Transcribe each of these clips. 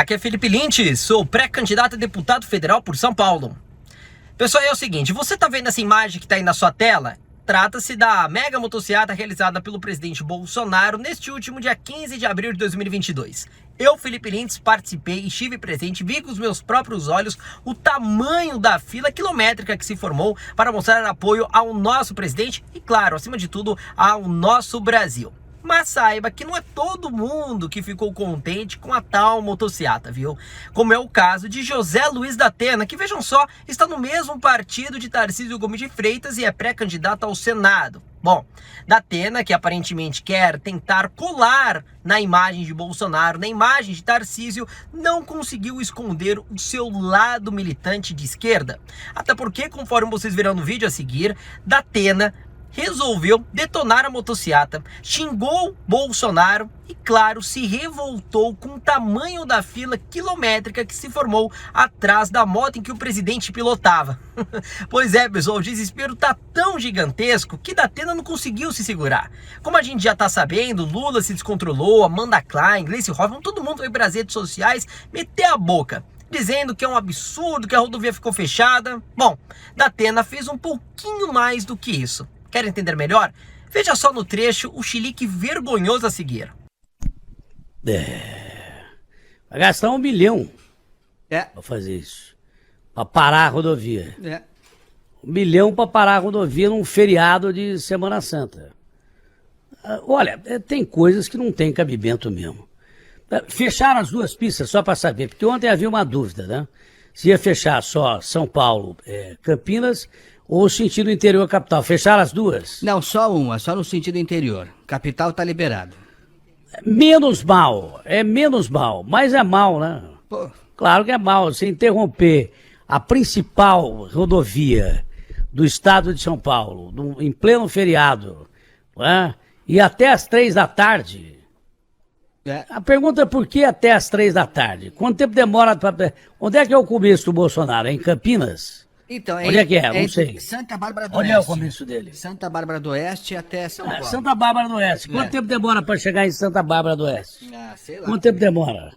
Aqui é Felipe Lintz, sou pré-candidato a deputado federal por São Paulo. Pessoal, é o seguinte, você tá vendo essa imagem que tá aí na sua tela? Trata-se da mega motociata realizada pelo presidente Bolsonaro neste último dia 15 de abril de 2022. Eu, Felipe Lintz, participei e estive presente, vi com os meus próprios olhos o tamanho da fila quilométrica que se formou para mostrar apoio ao nosso presidente e, claro, acima de tudo, ao nosso Brasil. Mas saiba que não é todo mundo que ficou contente com a tal motociata, viu? Como é o caso de José Luiz da Atena, que, vejam só, está no mesmo partido de Tarcísio Gomes de Freitas e é pré-candidato ao Senado. Bom, da Atena, que aparentemente quer tentar colar na imagem de Bolsonaro, na imagem de Tarcísio, não conseguiu esconder o seu lado militante de esquerda. Até porque, conforme vocês verão no vídeo a seguir, da Atena resolveu detonar a motociata, xingou Bolsonaro e, claro, se revoltou com o tamanho da fila quilométrica que se formou atrás da moto em que o presidente pilotava. Pois é, pessoal, o desespero tá tão gigantesco que da Atena não conseguiu se segurar. Como a gente já tá sabendo, Lula se descontrolou, Amanda Klein, Gleice Hoffmann, todo mundo foi para as redes sociais meter a boca, dizendo que é um absurdo, que a rodovia ficou fechada. Bom, da Atena fez um pouquinho mais do que isso. Quer entender melhor? Veja só no trecho o chilique vergonhoso a seguir. Vai gastar 1 bilhão pra fazer isso. Pra parar a rodovia. 1 bilhão pra parar a rodovia num feriado de Semana Santa. Olha, tem coisas que não tem cabimento mesmo. Fecharam as duas pistas só pra saber, porque ontem havia uma dúvida, né? Se ia fechar só São Paulo, Campinas, ou sentido interior capital. Fecharam as duas? Não, só uma, só no sentido interior. Capital tá liberado. Menos mal, é menos mal, mas é mal, né? Pô. Claro que é mal, você interromper a principal rodovia do estado de São Paulo, em pleno feriado, né? E até às 3 da tarde. A pergunta é por que até às 3 da tarde? Quanto tempo demora para... Onde é que é o começo do Bolsonaro? É em Campinas? Então, onde é que é? Não sei. Santa Bárbara do Oeste. Oeste. Onde é o começo dele? Santa Bárbara do Oeste até São Paulo. Santa Bárbara do Oeste. Quanto tempo demora para chegar em Santa Bárbara do Oeste? Sei lá. Quanto tempo demora?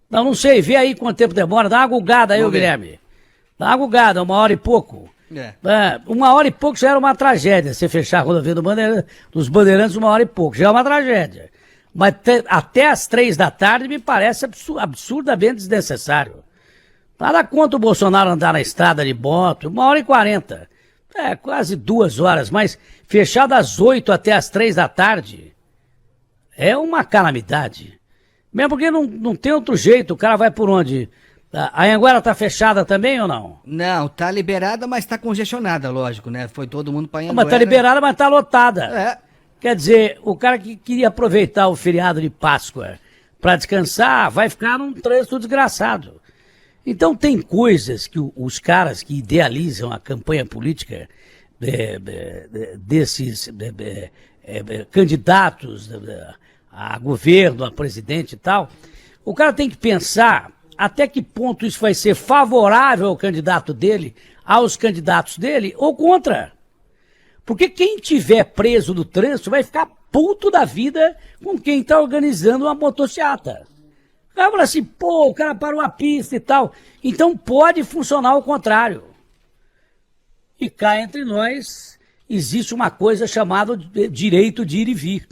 Não sei. Vê aí quanto tempo demora. Dá uma gugada aí, ô Guilherme. Dá uma gugada, 1 hora e pouco. 1 hora e pouco já era uma tragédia. Você fechar a rodovia dos Bandeirantes 1 hora e pouco. Já é uma tragédia. Mas até às 3 da tarde me parece absurdamente desnecessário. Nada contra o Bolsonaro andar na estrada de moto, 1 hora e 40. Quase 2 horas, mas fechar das 8 até as 3 da tarde é uma calamidade. Mesmo porque não tem outro jeito, o cara vai por onde? A Anhanguera tá fechada também ou não? Não, tá liberada, mas tá congestionada, lógico, né? Foi todo mundo pra Anhanguera. Mas tá liberada, mas tá lotada. Quer dizer, o cara que queria aproveitar o feriado de Páscoa para descansar, vai ficar num trânsito desgraçado. Então tem coisas que os caras que idealizam a campanha política desses candidatos a governo, a presidente e tal, o cara tem que pensar até que ponto isso vai ser favorável ao candidato dele, aos candidatos dele, ou contra. Porque quem tiver preso no trânsito vai ficar puto da vida com quem está organizando uma motociata. O cara fala assim, o cara parou a pista e tal. Então pode funcionar ao contrário. E cá entre nós existe uma coisa chamada direito de ir e vir.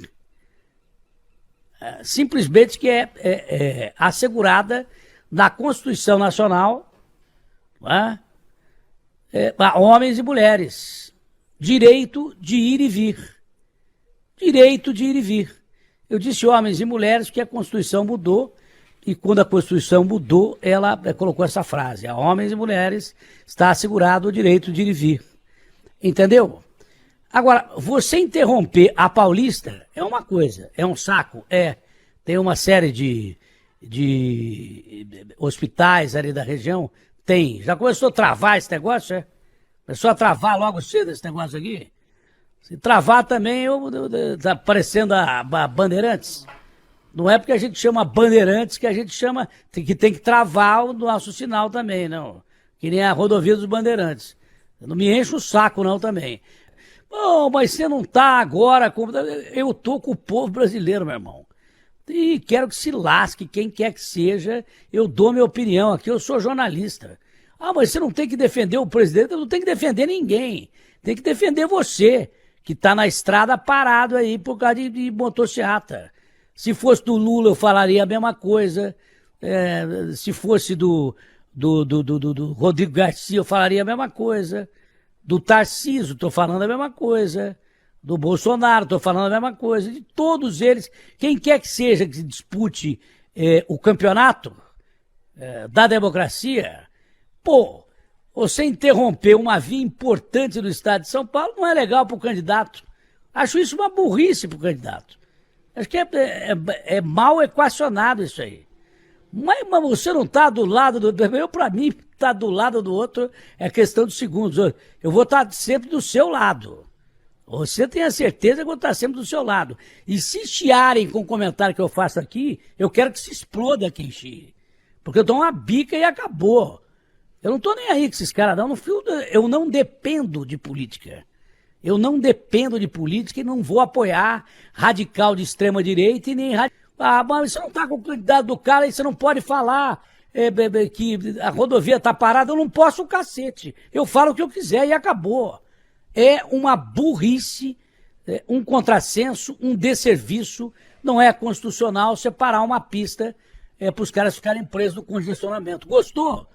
Simplesmente que é assegurada na Constituição Nacional, a homens e mulheres. Direito de ir e vir. Direito de ir e vir. Eu disse homens e mulheres porque a Constituição mudou, e quando a Constituição mudou, ela colocou essa frase: a homens e mulheres está assegurado o direito de ir e vir. Entendeu? Agora, você interromper a Paulista é uma coisa, é um saco, tem uma série de hospitais ali da região, tem. Já começou a travar esse negócio, Começou a travar logo cedo esse negócio aqui? Se travar também, tá parecendo a Bandeirantes. Não é porque a gente chama Bandeirantes que a gente chama, que tem que travar o nosso sinal também, não. Que nem a rodovia dos Bandeirantes. Não me enche o saco não também. Bom, mas você não tá agora com... Eu tô com o povo brasileiro, meu irmão. E quero que se lasque quem quer que seja, eu dou minha opinião aqui, eu sou jornalista. Ah, mas você não tem que defender o presidente, eu não tenho que defender ninguém. Tem que defender você, que está na estrada parado aí por causa de motociata. Se fosse do Lula, eu falaria a mesma coisa. Se fosse do Rodrigo Garcia, eu falaria a mesma coisa. Do Tarcísio, estou falando a mesma coisa. Do Bolsonaro, estou falando a mesma coisa. De todos eles, quem quer que seja que dispute o campeonato da democracia, pô, você interromper uma via importante do estado de São Paulo não é legal para o candidato. Acho isso uma burrice para o candidato. Acho que é mal equacionado isso aí. Mas você não está do lado do... Eu, para mim, estar do lado do outro é questão de segundos. Eu vou estar sempre do seu lado. Você tem a certeza que eu vou estar sempre do seu lado. E se chiarem com o comentário que eu faço aqui, eu quero que se exploda quem chie. Porque eu dou uma bica e acabou. Eu não estou nem aí com esses caras, não. Eu não dependo de política. Eu não dependo de política e não vou apoiar radical de extrema direita e nem radical. Ah, mas você não está com o candidato do cara e você não pode falar que a rodovia está parada. Eu não posso o cacete. Eu falo o que eu quiser e acabou. É uma burrice, um contrassenso, um desserviço. Não é constitucional separar uma pista para os caras ficarem presos no congestionamento. Gostou?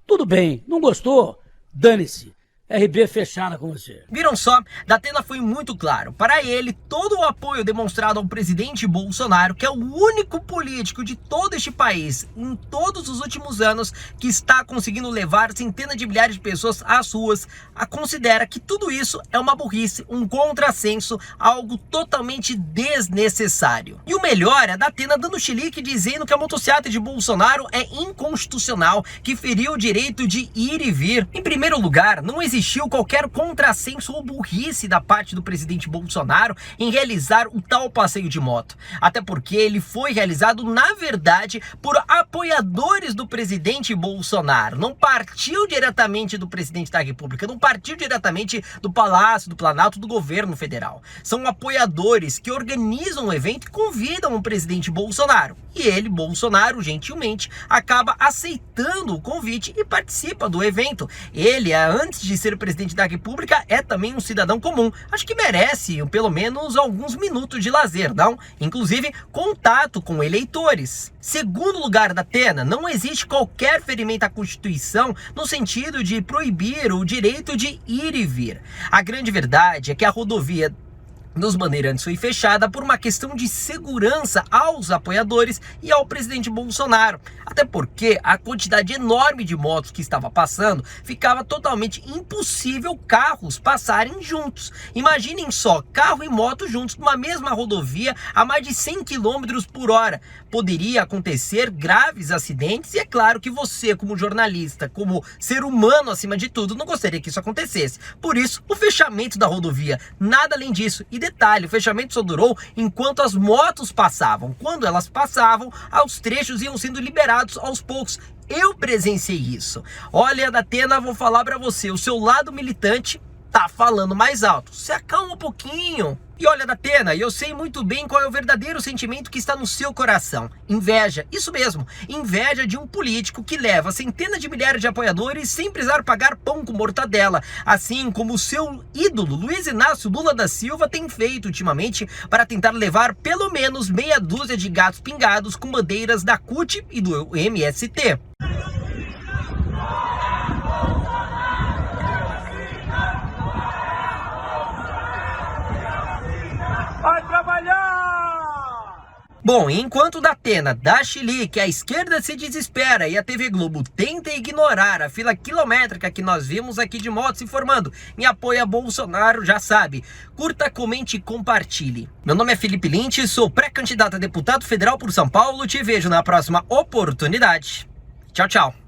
Tudo bem. Não gostou? Dane-se. RB fechada com você. Viram só? Datena foi muito claro. Para ele, todo o apoio demonstrado ao presidente Bolsonaro, que é o único político de todo este país, em todos os últimos anos, que está conseguindo levar centenas de milhares de pessoas às ruas, considera que tudo isso é uma burrice, um contrassenso, algo totalmente desnecessário. E o melhor é a Datena dando chilique dizendo que a motociata de Bolsonaro é inconstitucional, que feriu o direito de ir e vir. Em primeiro lugar, não existiu qualquer contrassenso ou burrice da parte do presidente Bolsonaro em realizar o tal passeio de moto. Até porque ele foi realizado, na verdade, por apoiadores do presidente Bolsonaro. Não partiu diretamente do presidente da República, não partiu diretamente do Palácio, do Planalto, do governo federal. São apoiadores que organizam o evento e convidam o presidente Bolsonaro. E ele, Bolsonaro, gentilmente, acaba aceitando o convite e participa do evento. Ele, antes de ser presidente da República, é também um cidadão comum. Acho que merece pelo menos alguns minutos de lazer, não? Inclusive, contato com eleitores. Segundo lugar, Datena, não existe qualquer ferimento à Constituição no sentido de proibir o direito de ir e vir. A grande verdade é que a rodovia dos Bandeirantes foi fechada por uma questão de segurança aos apoiadores e ao presidente Bolsonaro. Até porque a quantidade enorme de motos que estava passando ficava totalmente impossível carros passarem juntos. Imaginem só, carro e moto juntos numa mesma rodovia a mais de 100 km por hora. Poderia acontecer graves acidentes e é claro que você, como jornalista, como ser humano acima de tudo, não gostaria que isso acontecesse. Por isso, o fechamento da rodovia, nada além disso. E detalhe, o fechamento só durou enquanto as motos passavam. Quando elas passavam, os trechos iam sendo liberados aos poucos. Eu presenciei isso. Olha, Datena, vou falar pra você, o seu lado militante tá falando mais alto. Se acalma um pouquinho. E olha, Datena, eu sei muito bem qual é o verdadeiro sentimento que está no seu coração. Inveja, isso mesmo, inveja de um político que leva centenas de milhares de apoiadores sem precisar pagar pão com mortadela, assim como o seu ídolo Luiz Inácio Lula da Silva tem feito ultimamente para tentar levar pelo menos meia dúzia de gatos pingados com bandeiras da CUT e do MST. Vai trabalhar! Bom, enquanto o Datena dá chilique, a esquerda se desespera e a TV Globo tenta ignorar a fila quilométrica que nós vimos aqui de motos se formando em apoio a Bolsonaro, já sabe, curta, comente e compartilhe. Meu nome é Felipe Lynch, sou pré-candidato a deputado federal por São Paulo, te vejo na próxima oportunidade. Tchau, tchau.